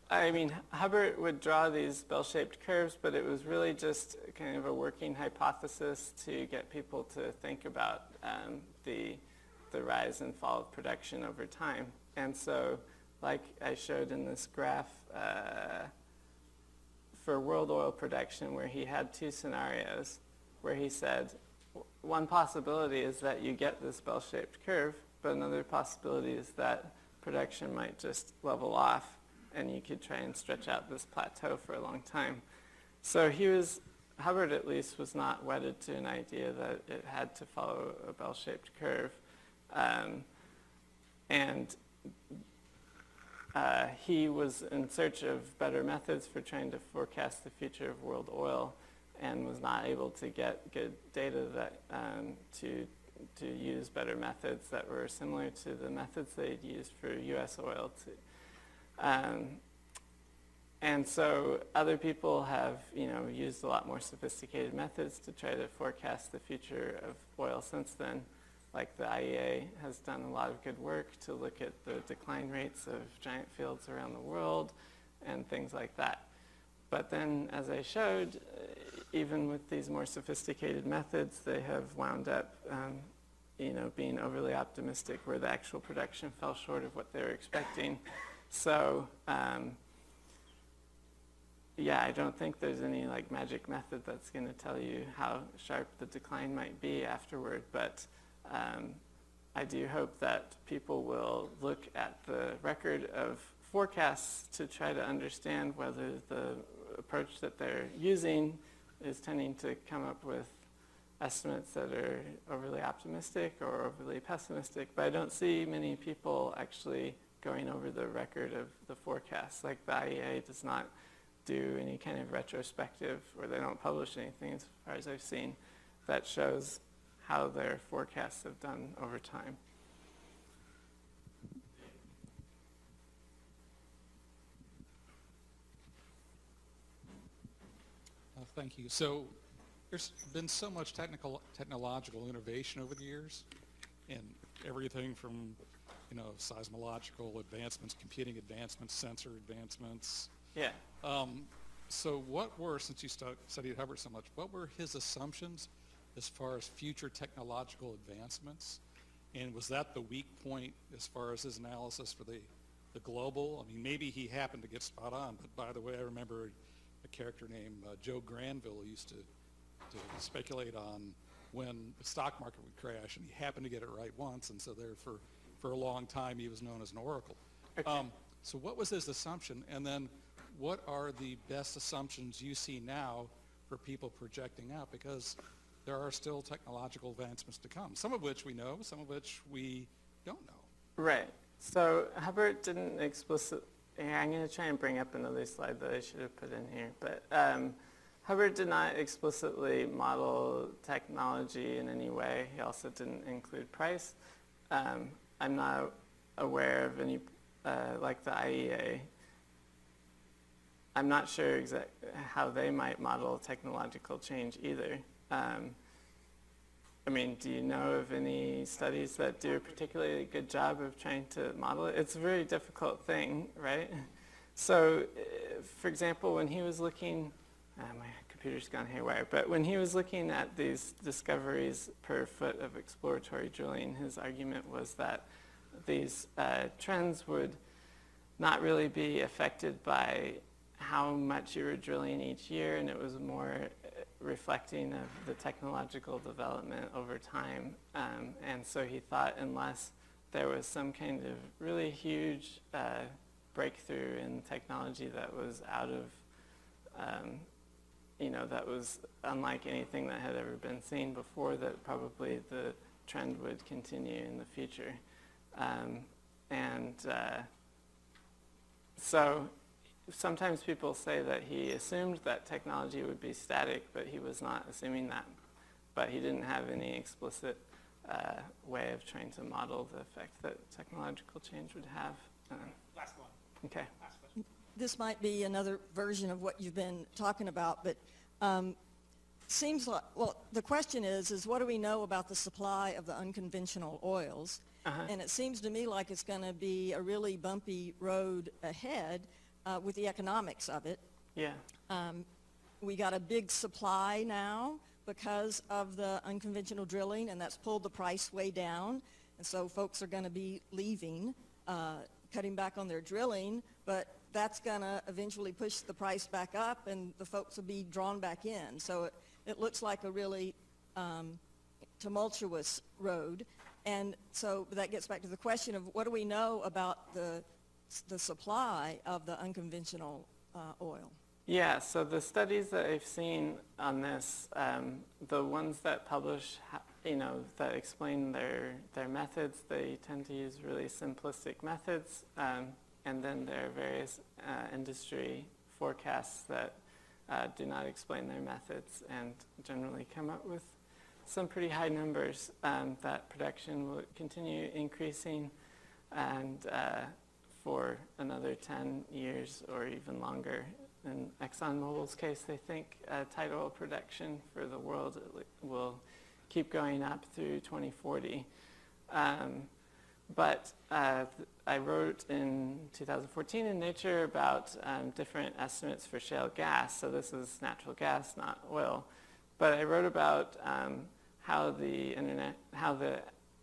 I mean, Hubbard would draw these bell-shaped curves, but it was really just kind of a working hypothesis to get people to think about the rise and fall of production over time. And so, like I showed in this graph, for world oil production, where he had two scenarios, where he said, one possibility is that you get this bell-shaped curve, but another possibility is that production might just level off, and you could try and stretch out this plateau for a long time. So Hubbard at least was not wedded to an idea that it had to follow a bell-shaped curve. And he was in search of better methods for trying to forecast the future of world oil, and was not able to get good data that to use better methods that were similar to the methods they'd used for U.S. oil. And so other people have, used a lot more sophisticated methods to try to forecast the future of oil since then. Like the IEA has done a lot of good work to look at the decline rates of giant fields around the world and things like that. But then, as I showed, even with these more sophisticated methods, they have wound up being overly optimistic, where the actual production fell short of what they were expecting. So, yeah, I don't think there's any magic method that's going to tell you how sharp the decline might be afterward, but I do hope that people will look at the record of forecasts to try to understand whether the approach that they're using is tending to come up with estimates that are overly optimistic or overly pessimistic. But I don't see many people actually going over the record of the forecasts. Like the IEA does not do any kind of retrospective, or they don't publish anything, as far as I've seen, that shows how their forecasts have done over time. Thank you. So there's been so much technological innovation over the years, and everything from seismological advancements, computing advancements, sensor advancements. Yeah. So what were, since you studied Hubbard so much, what were his assumptions as far as future technological advancements? And was that the weak point as far as his analysis for the global? I mean, maybe he happened to get spot on, but by the way, I remember a character named Joe Granville used to speculate on when the stock market would crash, and he happened to get it right once, and so there for a long time he was known as an oracle. Okay. So what was his assumption, and then what are the best assumptions you see now for people projecting out? Because there are still technological advancements to come, some of which we know, some of which we don't know. Right. So Hubbard didn't explicitly, I'm going to try and bring up another slide that I should have put in here, but Hubbard did not explicitly model technology in any way. He also didn't include price. I'm not aware of any, like the IEA, I'm not sure exactly how they might model technological change either. I mean, do you know of any studies that do a particularly good job of trying to model it? It's a very difficult thing, right? So, for example, when he was looking, my computer's gone haywire, but when he was looking at these discoveries per foot of exploratory drilling, his argument was that these trends would not really be affected by how much you were drilling each year, and it was more reflecting of the technological development over time. And so he thought unless there was some kind of really huge breakthrough in technology that was out of, that was unlike anything that had ever been seen before, that probably the trend would continue in the future. So sometimes people say that he assumed that technology would be static, but he was not assuming that. but he didn't have any explicit way of trying to model the effect that technological change would have. Last one. Okay. Last question. This might be another version of what you've been talking about, but seems like, well, the question is what do we know about the supply of the unconventional oils? And it seems to me like it's going to be a really bumpy road ahead with the economics of it. Yeah. We got a big supply now because of the unconventional drilling, and that's pulled the price way down. And so folks are going to be leaving, cutting back on their drilling, but that's going to eventually push the price back up, and the folks will be drawn back in. So it looks like a really tumultuous road. And so that gets back to the question of what do we know about the supply of the unconventional oil? Yeah, so the studies that I've seen on this, the ones that publish, that explain their methods, they tend to use really simplistic methods, and then there are various industry forecasts that do not explain their methods and generally come up with some pretty high numbers that production will continue increasing and for another 10 years or even longer. In ExxonMobil's case, they think tight oil production for the world will keep going up through 2040. But I wrote in 2014 in Nature about different estimates for shale gas. So this is natural gas, not oil. But I wrote about how the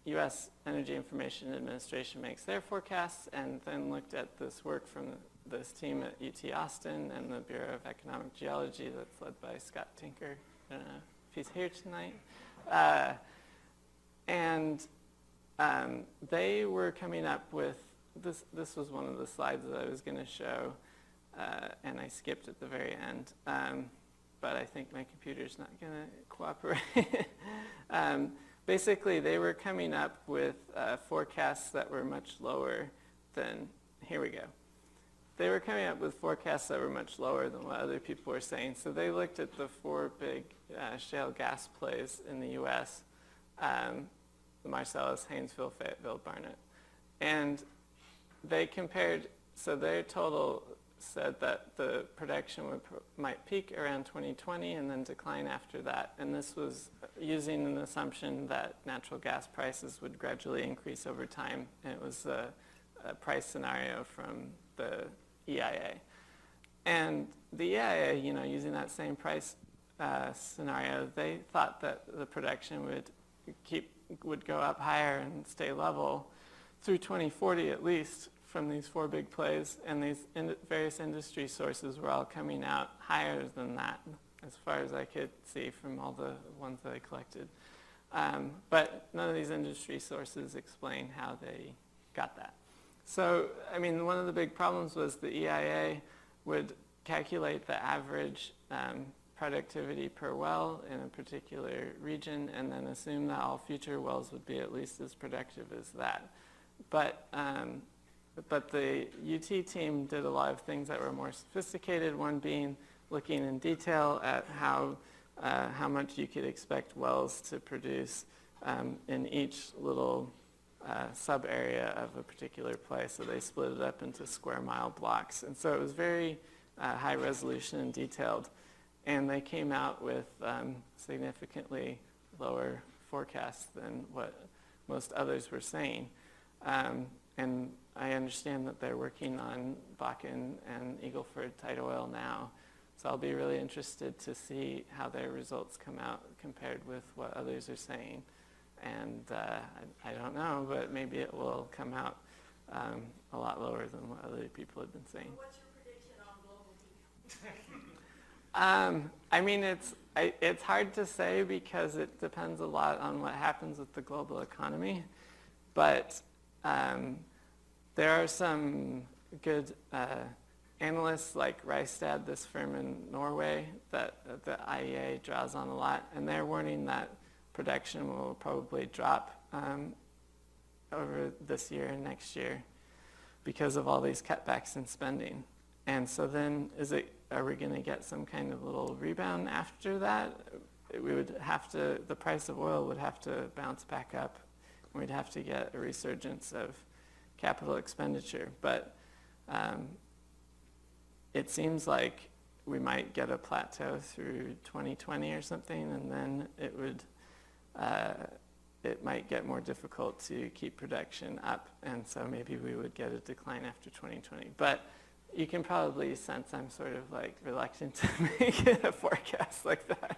U.S. Energy Information Administration makes their forecasts, and then looked at this work from this team at UT Austin and the Bureau of Economic Geology that's led by Scott Tinker. I don't know if he's here tonight. They were coming up with, this was one of the slides that I was going to show, and I skipped at the very end. But I think my computer's not going to cooperate. Basically, they were coming up with forecasts that were much lower than, here we go. They were coming up with forecasts that were much lower than what other people were saying. So they looked at the 4 big shale gas plays in the U.S., the Marcellus, Haynesville, Fayetteville, Barnett. And they compared, so their total said that the production might peak around 2020 and then decline after that. And this was using an assumption that natural gas prices would gradually increase over time. And it was a price scenario from the EIA. And the EIA, using that same price scenario, they thought that the production would go up higher and stay level through 2040 at least from these 4 big plays, and these various industry sources were all coming out higher than that, as far as I could see from all the ones that I collected. But none of these industry sources explain how they got that. So, one of the big problems was the EIA would calculate the average productivity per well in a particular region and then assume that all future wells would be at least as productive as that. But the UT team did a lot of things that were more sophisticated, one being looking in detail at how much you could expect wells to produce in each little sub-area of a particular play. So they split it up into square mile blocks. And so it was very high resolution and detailed. And they came out with significantly lower forecasts than what most others were saying. And I understand that they're working on Bakken and Eagle Ford tight oil now. So I'll be really interested to see how their results come out compared with what others are saying. And I don't know, but maybe it will come out a lot lower than what other people have been saying. What's your prediction on global heat? It's hard to say because it depends a lot on what happens with the global economy. But there are some good analysts like Rystad, this firm in Norway that the IEA draws on a lot, and they're warning that production will probably drop over this year and next year because of all these cutbacks in spending. And so then are we going to get some kind of little rebound after that? we would have to, the price of oil would have to bounce back up. We'd have to get a resurgence of capital expenditure. But it seems like we might get a plateau through 2020 or something, and then it might get more difficult to keep production up, and so maybe we would get a decline after 2020. But you can probably sense I'm sort of like reluctant to make a forecast like that.